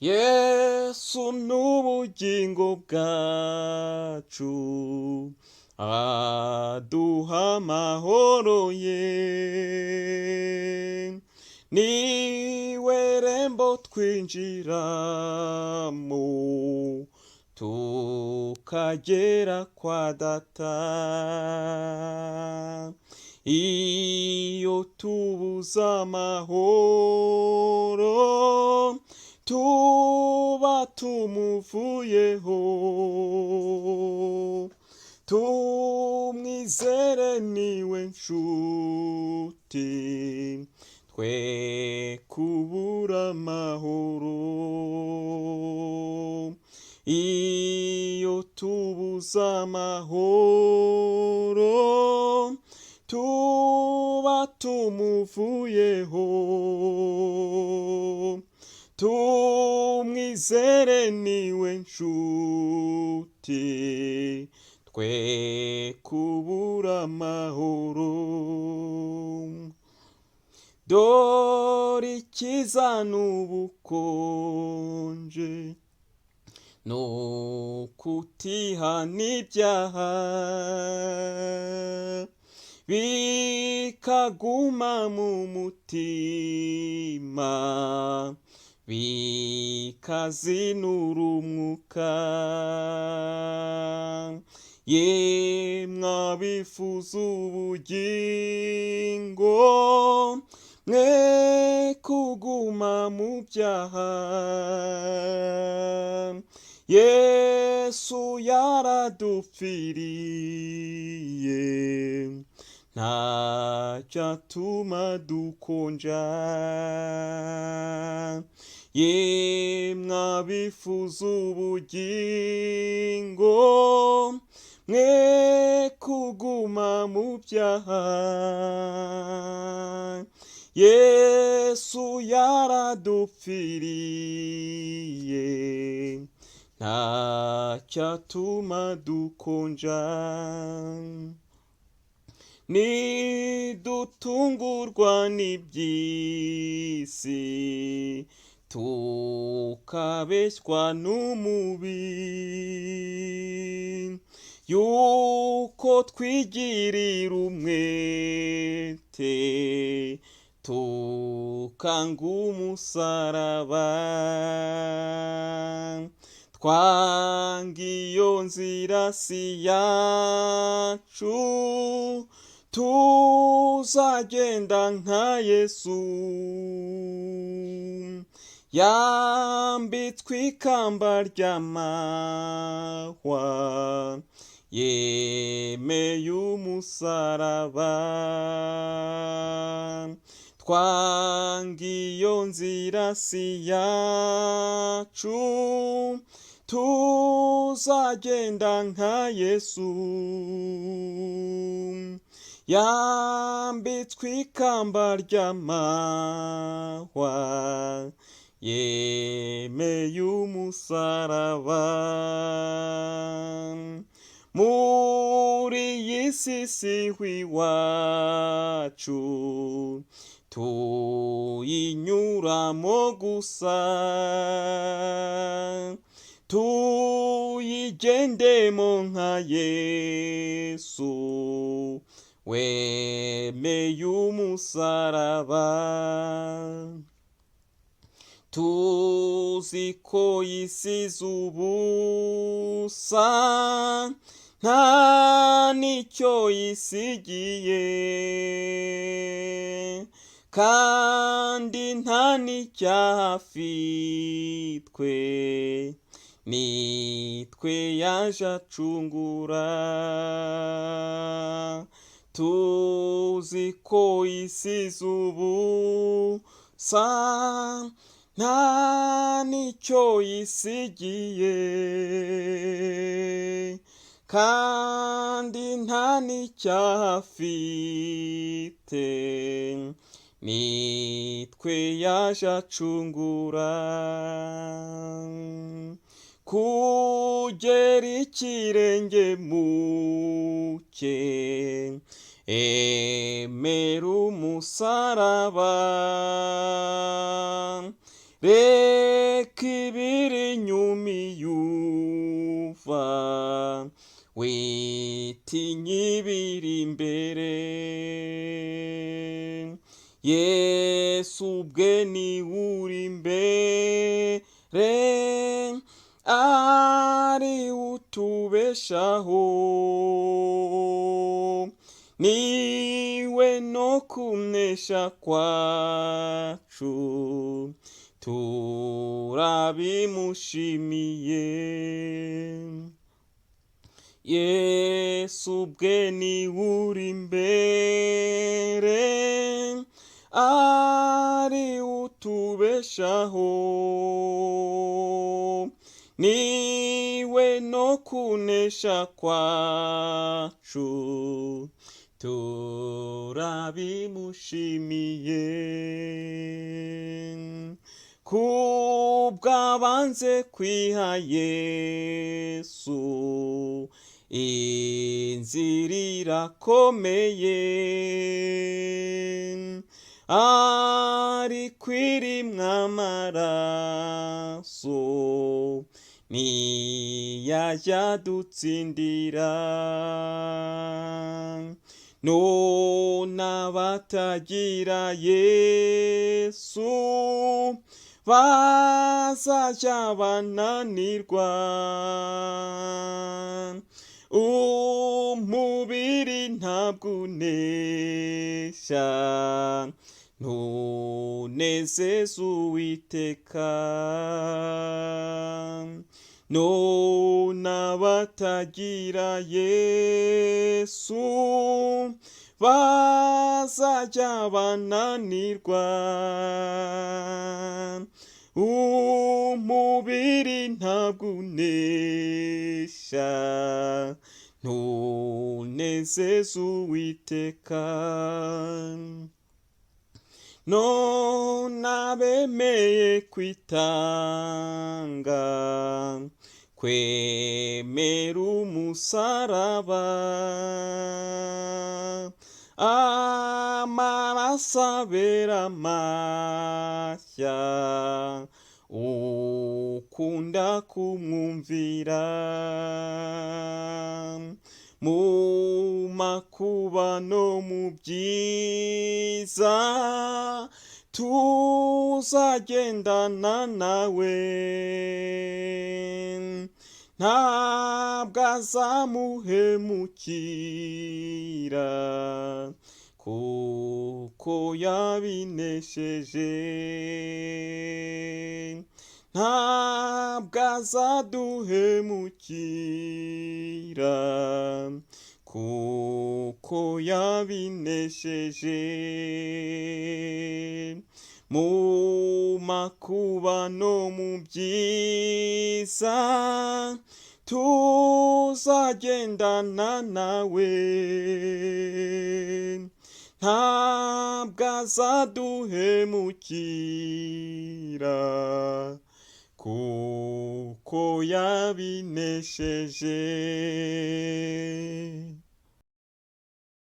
Yesu n'ubugingo bwacu, aduha amahoro ye, niwe rembo twinjiramo, tukagera kwa Data. Iyo tubuze amahoro, tuba tumuvuyeho. Tumwizere niwe nshuti, twe kubura amahoro. Iyo tubuze amahoro, tuba tumuvuyeho. Tumwizere niwe nshuti, twe kubura amahoro. Dore ikiza n'ubukonje, no kutihana ibyaha, bikaguma mu mutima, bikazinura umwuka. Yemwe abifuza ubugingo, mwe kuguma mu byaha. Yesu yaradupfiriye, ntacyatuma dukonja. Yemwe abifuza ubugingo, mwe kuguma mu byaha. Yesu yaradupfiriye, ntacyatuma dukonja. Nidutungurwa n'iby'isi, tukabeshywa n'umubi, yuko twigirira umwete, tukanga umusaraba. Twanga iyo nzira si yacu, tuzagenda nka Yesu. Yambitswe ikamba ry'amahwa, yemeye umusaraba. Twanga iyo nzira si yacu, tuzagenda nka Yesu. Yambitswe ikamba ry'amahwa, yemeye umusaraba. Muri iyi si siho iwacu, tuyinyuramo gusa, tuyigendemo nka Yesu, wemeye umusaraba. Tuzi ko yisize ubusa, nta n'icyo yisigiye, kandi nta n'icyaha afitwe, nitwe yaje acungura. Tuzi ko yisize ubusa, nta n'icyo yisigiye, kandi nta n'icyaha afite, nitwe yaje acungura. Kugera ikirenge mu cye, emera umusaraba, reka ubwe ni uri imbere ari utubeshaho, niwe no kunesha kwacu turabimushimiye. Yesu ubwe ni uri imbere ari utubeshaho, niwe no kunesha kwacu turabimushimiye. Kubw'abanze kwiha Yesu inzira irakomeye, ariko irimwo amaraso ntiyajya dutsindira. None abatagira Yesu bazajya bananirwa, umubiri ntabwo unesha ntunezeza Uwiteka. None abatagira Yesu bazajya bananirwa, umubiri ntabwo unesha ntunezeza Uwiteka. None abemeye kwitanga, kwemera umusaraba, amaraso abera mashya, ukunda kumwumvira, mu makuba no mu byiza tuzagendana nawe, ntabwo azamuhemukira kuko yabinesheje, ntabwo azaduhemukira kuko yabinesheje. Mu makuba no mu byiza tuzagendana nawe, ntabwo azaduhemukira kuko yabinesheje.